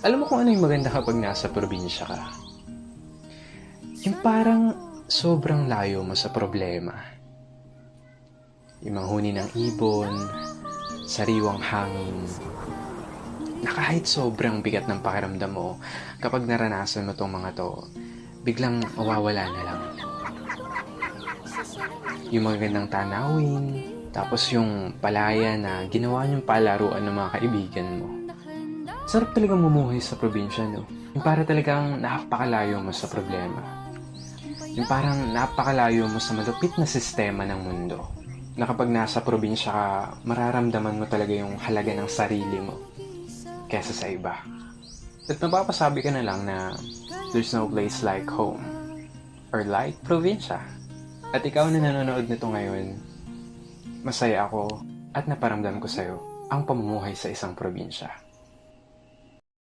Alam mo kung ano yung maganda kapag nasa probinsya ka? Yung parang sobrang layo mo sa problema. Yung manghuni ng ibon, sariwang hangin, na kahit sobrang bigat ng pakiramdam mo, kapag naranasan mo tong mga to, biglang mawawala na lang. Yung magagandang tanawin, tapos yung palaya na ginawa niyong palaruan ng mga kaibigan mo. Sarap talagang mamumuhay sa probinsya, no? Yung para talagang napakalayo mo sa problema. Yung parang napakalayo mo sa malupit na sistema ng mundo. Na kapag nasa probinsya ka, mararamdaman mo talaga yung halaga ng sarili mo kesa sa iba. At mapapasabi ka na lang na there's no place like home or like probinsya. At ikaw na nanonood nito ngayon, masaya ako at naparamdam ko sa'yo ang pamumuhay sa isang probinsya.